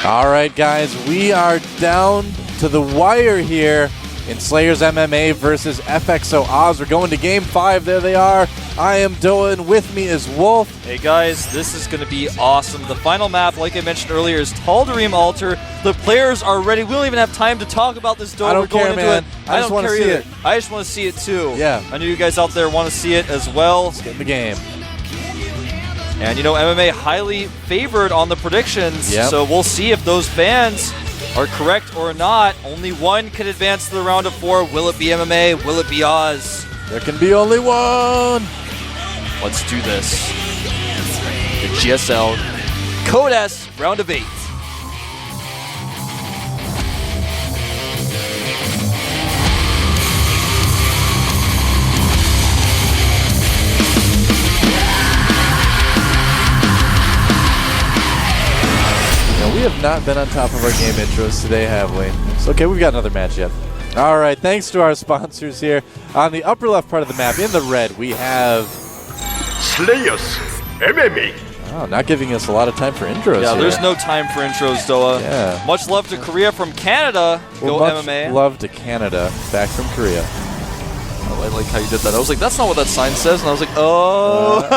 All right, guys, we are down to the wire here in Slayers MMA versus FXO Oz. We're going to Game 5. There they are. I am Doa, and with me is Wolf. Hey, guys, this is going to be awesome. The final map, like I mentioned earlier, is Tal'Darim Altar. The players are ready. We don't even have time to talk about this, Doa. I don't care, man. I just want to see it. I just want to see it, too. Yeah. I know you guys out there want to see it as well. Let's get in the game. And, you know, MMA highly favored on the predictions, so we'll see if those fans are correct or not. Only one can advance to the round of 4. Will it be MMA? Will it be Oz? There can be only one. Let's do this. The GSL Code S round of 8. We have not been on top of our game intros today, have we? It's okay, we've got another match yet. All right, thanks to our sponsors here. On the upper left part of the map, in the red, we have Slayers MMA. Oh, not giving us a lot of time for intros. Yeah, here. there's no time for intros, Doa. Yeah. Much love to Korea from Canada. Well, Go much MMA. love to Canada, back from Korea. Oh, I like how you did that. I was like, that's not what that sign says, and I was like, oh.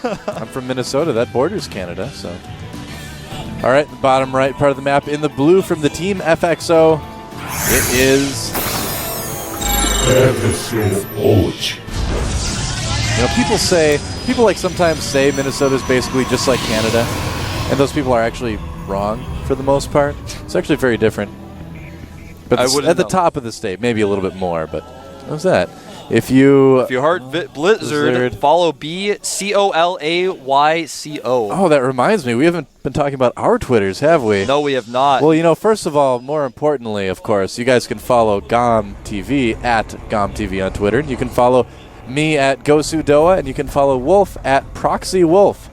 Yeah. I'm from Minnesota. That borders Canada, so. All right, the bottom right part of the map, in the blue from the team FXO, it is FXO Oz. You know, people like sometimes say Minnesota is basically just like Canada, and those people are actually wrong for the most part. It's actually very different. But at the top of the state, maybe a little bit more, but what was that? If you heart Blizzard, follow BCOLAYCO. Oh, that reminds me. We haven't been talking about our Twitters, have we? No, we have not. Well, you know, first of all, more importantly, of course, you guys can follow GOMTV at GOMTV on Twitter. You can follow me at GoSuDoa, and you can follow Wolf at ProxyWolf.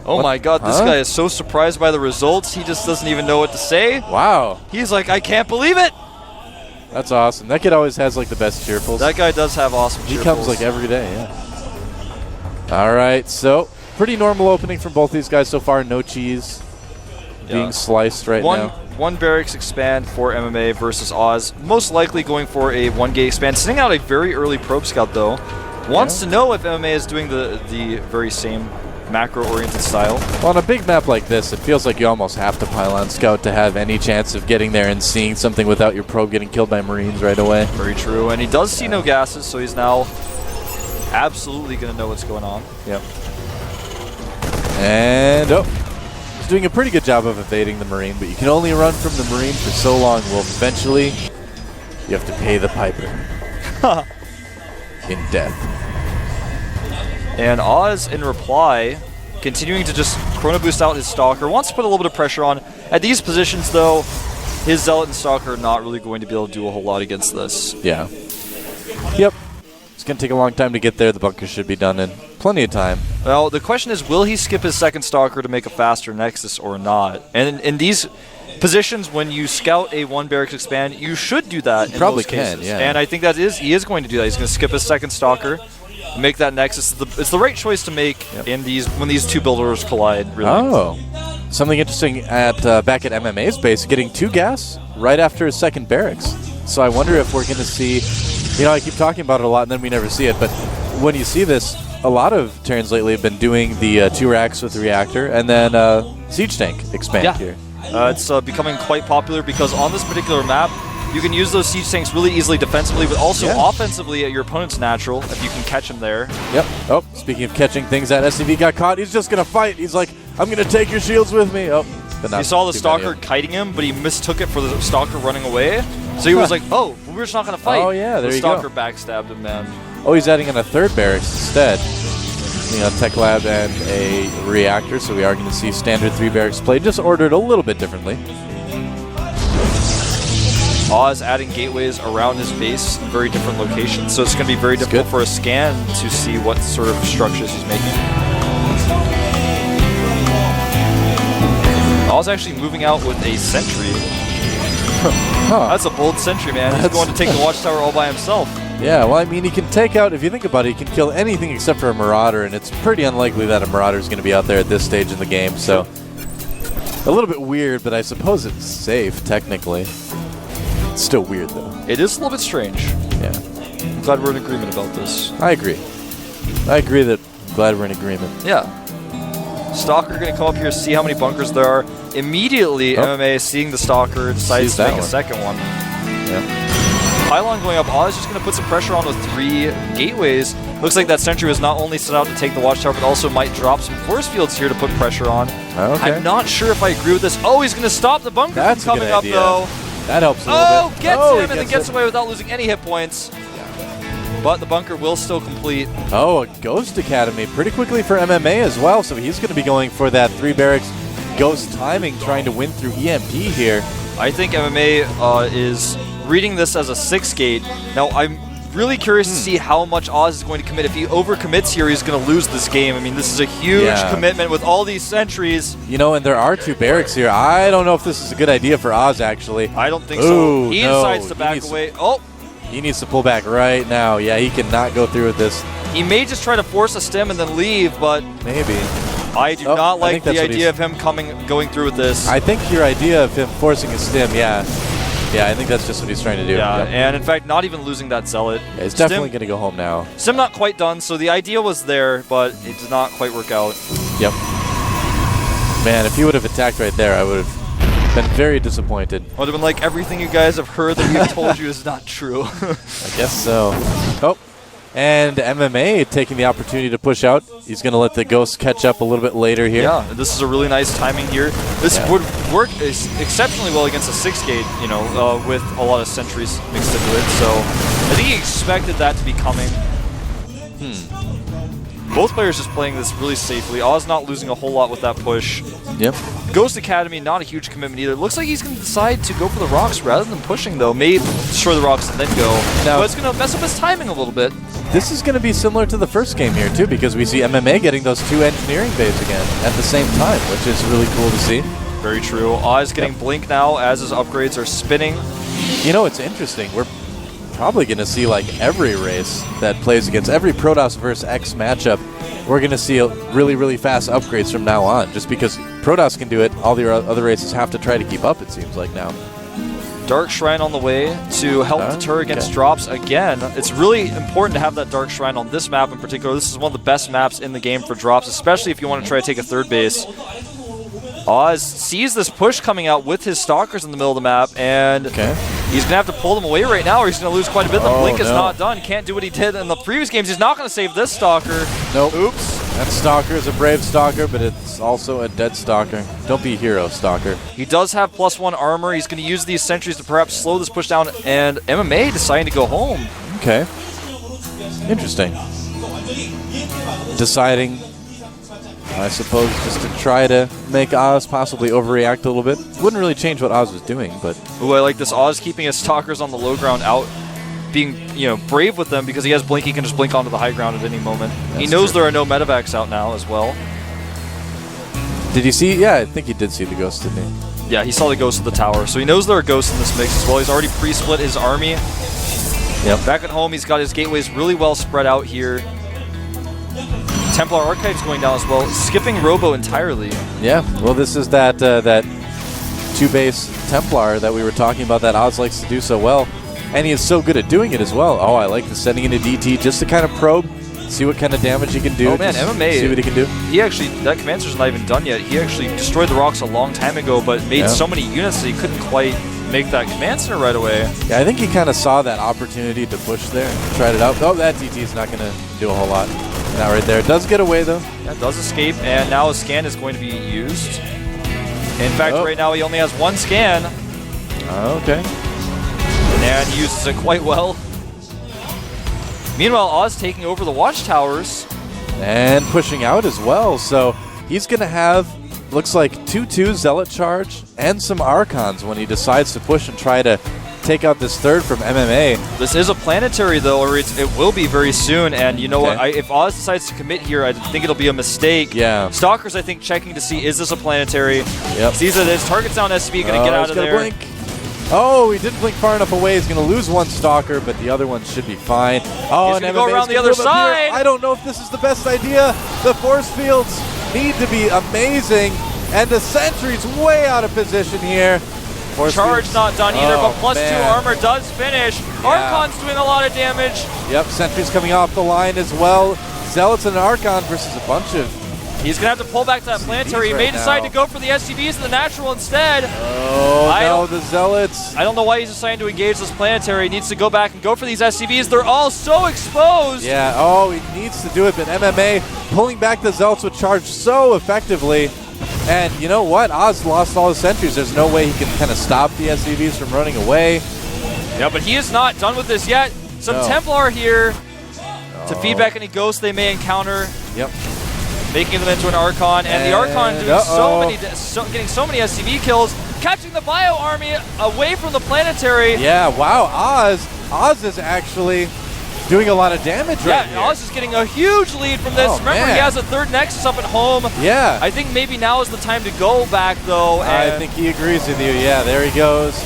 Oh my God, this guy is so surprised by the results, he just doesn't even know what to say. Wow. He's like, I can't believe it. That's awesome. That kid always has like the best cheerfuls. That guy does have awesome cheerfuls. He comes like every day, yeah. All right, so pretty normal opening from both these guys so far. No cheese being sliced now. One barracks expand for MMA versus Oz. Most likely going for a 1-gate expand. Sending out a very early probe scout though. Wants to know if MMA is doing the very same macro-oriented style. Well, on a big map like this, it feels like you almost have to pile on scout to have any chance of getting there and seeing something without your probe getting killed by Marines right away. Very true, and he does see no gases, so he's now absolutely going to know what's going on. Yep. And, he's doing a pretty good job of evading the Marine, but you can only run from the Marine for so long, Wolf. Eventually, you have to pay the piper. In death. And Oz, in reply, continuing to just chrono boost out his Stalker. Wants to put a little bit of pressure on. At these positions, though, his Zealot and Stalker are not really going to be able to do a whole lot against this. Yeah. Yep. It's going to take a long time to get there. The bunker should be done in plenty of time. Well, the question is, will he skip his second Stalker to make a faster Nexus or not? And in these positions, when you scout a 1 barracks expand, you should do that in most cases. Yeah. And I think he is going to do that. He's going to skip his second Stalker, make that Nexus. It's the right choice to make in when these two builders collide. Really. Oh, something interesting back at MMA's base, getting 2 gas right after his second barracks. So I wonder if we're going to see. You know, I keep talking about it a lot, and then we never see it. But when you see this, a lot of Terrans lately have been doing the 2 racks with the reactor, and then siege tank expand here. It's becoming quite popular because on this particular map, you can use those siege tanks really easily defensively, but also offensively at your opponent's natural if you can catch him there. Yep. Oh, speaking of catching things, that SCV got caught. He's just going to fight. He's like, I'm going to take your shields with me. Oh, but not. You saw the Stalker kiting him, but he mistook it for the Stalker running away. So he was like, oh, we're just not going to fight. Oh, yeah, there you go. The Stalker backstabbed him, man. Oh, he's adding in a 3rd barracks instead. You know, Tech Lab and a reactor, so we are going to see standard 3 barracks play, just ordered a little bit differently. Oz adding gateways around his base in very different locations, so it's going to be very difficult for a scan to see what sort of structures he's making. Oz actually moving out with a sentry. That's a bold sentry, man. He's going to take the watchtower all by himself. Yeah, well, I mean, he can take out, if you think about it, he can kill anything except for a Marauder, and it's pretty unlikely that a Marauder is going to be out there at this stage in the game, so. A little bit weird, but I suppose it's safe, technically. It's still weird, though. It is a little bit strange. Yeah. I'm glad we're in agreement about this. I agree. I'm glad we're in agreement. Yeah. Stalker going to come up here, see how many bunkers there are. Immediately, MMA seeing the Stalker decides to make a second one. Yeah. Pylon going up. Oz just going to put some pressure on with 3 gateways. Looks like that sentry was not only set out to take the watchtower, but also might drop some force fields here to put pressure on. Okay. I'm not sure if I agree with this. Oh, he's going to stop the bunker from coming up, though. That helps a little bit. Gets him and then gets away without losing any hit points. But the bunker will still complete. Oh, a Ghost Academy pretty quickly for MMA as well. So he's going to be going for that 3 barracks Ghost timing, trying to win through EMP here. I think MMA is reading this as a 6 gate. Now, I'm really curious to see how much Oz is going to commit. If he overcommits here, he's going to lose this game. I mean, this is a huge commitment with all these sentries. You know, and there are 2 barracks here. I don't know if this is a good idea for Oz, actually. I don't think so. He decides to back away. He needs to pull back right now. Yeah, he cannot go through with this. He may just try to force a stem and then leave, but maybe. I do not like the idea of him going through with this. I think your idea of him forcing a stem, yeah, I think that's just what he's trying to do. Yeah, and in fact, not even losing that Zealot. Yeah, he's definitely going to go home now. Stem not quite done, so the idea was there, but it did not quite work out. Yep. Man, if he would have attacked right there, I would have been very disappointed. Would have been like, everything you guys have heard that we've told you is not true. I guess so. Oh, and MMA taking the opportunity to push out. He's going to let the Ghost catch up a little bit later here. Yeah, this is a really nice timing here. This would work exceptionally well against a 6 gate, you know, with a lot of sentries mixed into it. So I think he expected that to be coming. Both players just playing this really safely. Oz not losing a whole lot with that push. Yep. Ghost Academy, not a huge commitment either. Looks like he's going to decide to go for the rocks rather than pushing, though. Maybe destroy the rocks and then go. But it's going to mess up his timing a little bit. This is going to be similar to the first game here, too, because we see MMA getting those 2 engineering bays again at the same time, which is really cool to see. Very true. Oz getting Blink now as his upgrades are spinning. You know, it's interesting. We're probably going to see, like, every race that plays against every Protoss versus X matchup. We're going to see really, really fast upgrades from now on, just because Protoss can do it. All the other races have to try to keep up, it seems like now. Dark Shrine on the way to help deter against drops again. It's really important to have that Dark Shrine on this map in particular. This is one of the best maps in the game for drops, especially if you want to try to take a 3rd base. Oz sees this push coming out with his Stalkers in the middle of the map, and he's going to have to pull them away right now, or he's going to lose quite a bit. The Blink is not done. Can't do what he did in the previous games. He's not going to save this Stalker. Nope. Oops. That Stalker is a brave Stalker, but it's also a dead Stalker. Don't be a hero, Stalker. He does have +1 armor. He's going to use these sentries to perhaps slow this push down, and MMA deciding to go home. Okay. Interesting. Deciding, I suppose, just to try to make Oz possibly overreact a little bit. Wouldn't really change what Oz was doing, but... Ooh, I like this. Oz keeping his Stalkers on the low ground out, being, brave with them because he has Blink. He can just blink onto the high ground at any moment. He knows there are no medevacs out now as well. Did you see? Yeah, I think he did see the ghost, didn't he? Yeah, he saw the ghost of the tower. So he knows there are ghosts in this mix as well. He's already pre-split his army. Yep. Back at home, he's got his gateways really well spread out here. Templar Archives going down as well, skipping Robo entirely. Yeah, well, this is that 2-base Templar that we were talking about that Oz likes to do so well. And he is so good at doing it as well. Oh, I like the sending into DT just to kind of probe, see what kind of damage he can do. Oh man, MMA. See what he can do. He actually, that command center's not even done yet. He actually destroyed the rocks a long time ago, but made so many units that he couldn't quite make that command center right away. Yeah, I think he kind of saw that opportunity to push there and tried it out. Oh, that DT is not going to do a whole lot. Not right there. It does get away, though. Yeah, it does escape, and now a scan is going to be used. In fact, right now he only has 1 scan. Okay. And he uses it quite well. Meanwhile, Oz taking over the watchtowers. And pushing out as well. So he's going to have, looks like 2/2 Zealot charge and some Archons when he decides to push and try to take out this 3rd from MMA. This is a planetary, though, or it will be very soon. And you know what? If Oz decides to commit here, I think it'll be a mistake. Yeah. Stalkers, I think, checking to see, is this a planetary? Yep. Sees that his target's down SB, going to get out of there. Blink. Oh, he didn't blink far enough away. He's going to lose 1 Stalker, but the other one should be fine. Oh, he's going to go around the other side. I don't know if this is the best idea. The force fields need to be amazing. And the sentry's way out of position here. Charge not done either, but +2 man. armor does finish. Archon's doing a lot of damage. Yep, sentry's coming off the line as well. Zealots and Archon versus a bunch of... He's going to have to pull back to that planetary. He may decide to go for the SCVs and the natural instead. Oh, no, the Zealots. I don't know why he's deciding to engage this planetary. He needs to go back and go for these SCVs. They're all so exposed. Yeah, oh, he needs to do it, but MMA pulling back the Zealots with charge so effectively. And you know what? Oz lost all his sentries. There's no way he can kind of stop the SCVs from running away. Yeah, but he is not done with this yet. Some Templar here to feed back any ghosts they may encounter. Yep. Making them into an Archon, and the Archon doing getting so many SCV kills, catching the Bio Army away from the planetary. Yeah, wow, Oz is actually doing a lot of damage right here. Yeah, Oz is getting a huge lead from this. Remember, he has a third Nexus up at home. Yeah. I think maybe now is the time to go back, though. I think he agrees with you. Yeah, there he goes.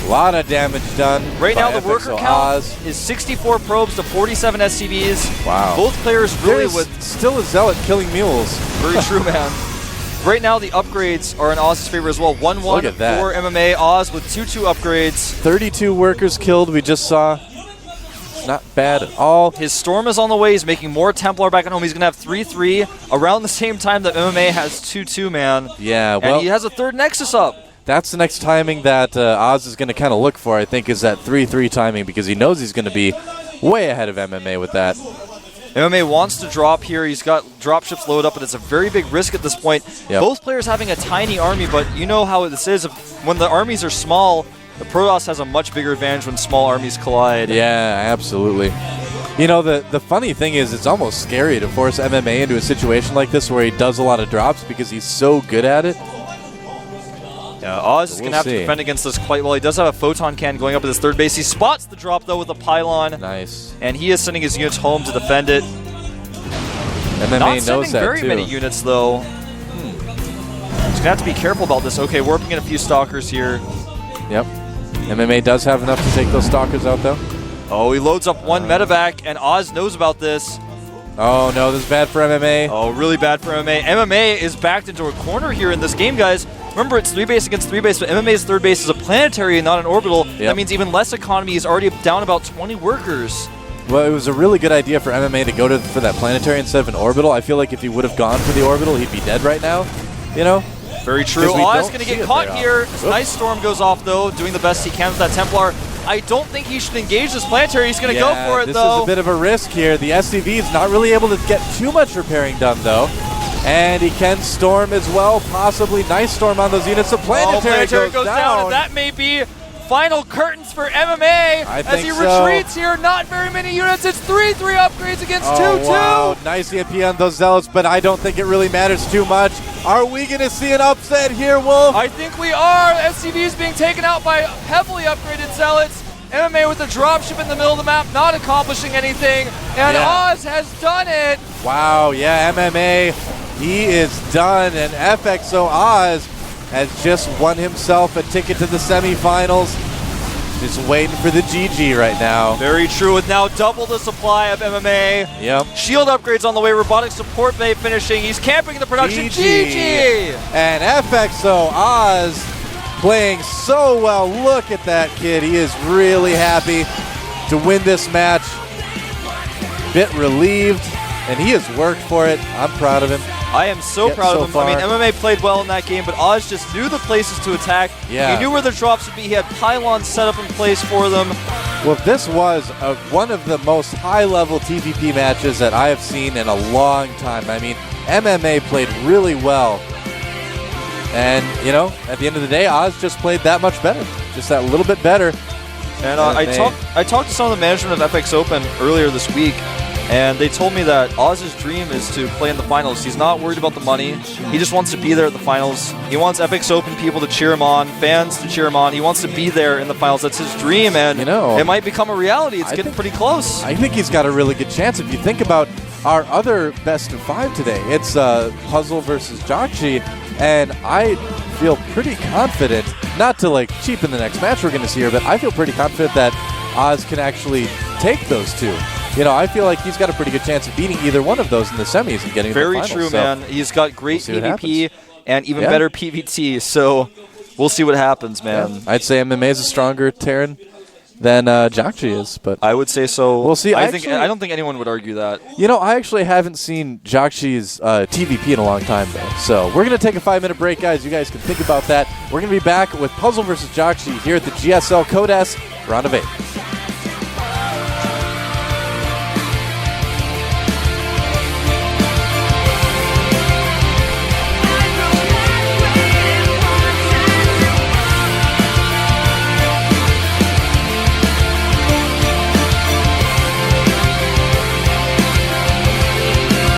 A lot of damage done. Right now, the worker count is 64 probes to 47 SCVs. Wow. Both players really still a Zealot killing mules. Very true, man. Right now, the upgrades are in Oz's favor as well. 1-1 for MMA. Oz with 2-2 upgrades. 32 workers killed, we just saw. Not bad at all. His Storm is on the way. He's making more Templar back at home. He's going to have 3-3 around the same time that MMA has 2-2, man. Yeah, well. And he has a third Nexus up. That's the next timing that Oz is going to kind of look for, I think, is that 3-3 timing, because he knows he's going to be way ahead of MMA with that. MMA wants to drop here. He's got dropships loaded up, and it's a very big risk at this point. Yep. Both players having a tiny army, but you know how this is. When the armies are small, the Protoss has a much bigger advantage when small armies collide. Yeah, absolutely. You know, the funny thing is it's almost scary to force MMA into a situation like this where he does a lot of drops because he's so good at it. Yeah, Oz is going to have to defend against this quite well. He does have a Photon Cannon going up at his third base. He spots the drop, though, with a Pylon. Nice. And he is sending his units home to defend it. MMA Not knows sending that very too. many units, though. He's going to have to be careful about this. Okay, warping in a few Stalkers here. Yep. MMA does have enough to take those Stalkers out, though. Oh, he loads up one medevac, and Oz knows about this. Oh, no, this is bad for MMA. Oh, really bad for MMA. MMA is backed into a corner here in this game, guys. Remember, it's 3-base against 3-base, but MMA's third base is a planetary and not an orbital. Yep. That means even less economy. Is already down about 20 workers. Well, it was a really good idea for MMA to go for that planetary instead of an orbital. I feel like if he would have gone for the orbital, he'd be dead right now, you know? Very true. Oz going to get caught here. Nice Storm goes off, though, doing the best he can with that Templar. I don't think he should engage this planetary. He's going to go for it, this though. This is a bit of a risk here. The SCV is not really able to get too much repairing done, though. And he can storm as well, possibly. Nice storm on those units. The planetary goes down. And that may be final curtains for MMA as he retreats here. Not very many units. It's 3-3 upgrades against 2-2. Wow. Nice EMP on those Zealots, but I don't think it really matters too much. Are we going to see an upset here, Wolf? I think we are. SCVs being taken out by heavily upgraded Zealots. MMA with a dropship in the middle of the map, not accomplishing anything. And Oz has done it. Wow, yeah, MMA, he is done. And FXO Oz has just won himself a ticket to the semifinals. Just waiting for the GG right now. Very true, with now double the supply of MMA. Yep. Shield upgrades on the way, robotic support bay finishing. He's camping in the production. GG! And FXO Oz playing so well. Look at that kid. He is really happy to win this match. Bit relieved, and he has worked for it. I'm proud of him. I am so proud of him. I mean, MMA played well in that game, but Oz just knew the places to attack. Yeah. He knew where the drops would be. He had pylons set up in place for them. Well, this was one of the most high-level TVP matches that I have seen in a long time. I mean, MMA played really well. And, you know, at the end of the day, Oz just played that much better. Just that little bit better. And I talked to some of the management of FX Open earlier this week, and they told me that Oz's dream is to play in the finals. He's not worried about the money. He just wants to be there at the finals. He wants FX Open people to cheer him on, fans to cheer him on. He wants to be there in the finals. That's his dream, and it might become a reality. It's getting pretty close. I think he's got a really good chance. If you think about our other best of 5 today, it's Puzzle versus Jockchi, and I feel pretty confident, not to like cheapen the next match we're going to see here, but I feel pretty confident that Oz can actually take those two. You know, I feel like he's got a pretty good chance of beating either one of those in the semis and getting to the finals. Very true, man. He's got great PvP. and even better PVT. So we'll see what happens, man. Yeah. I'd say MMA is a stronger Terran than Jiangxi is, but I would say so. We'll see. I don't think anyone would argue that. You know, I actually haven't seen Jiangxi's TVP in a long time, though. So we're going to take a 5-minute break, guys. You guys can think about that. We're going to be back with Puzzle versus Jiangxi here at the GSL Code S Round of 8.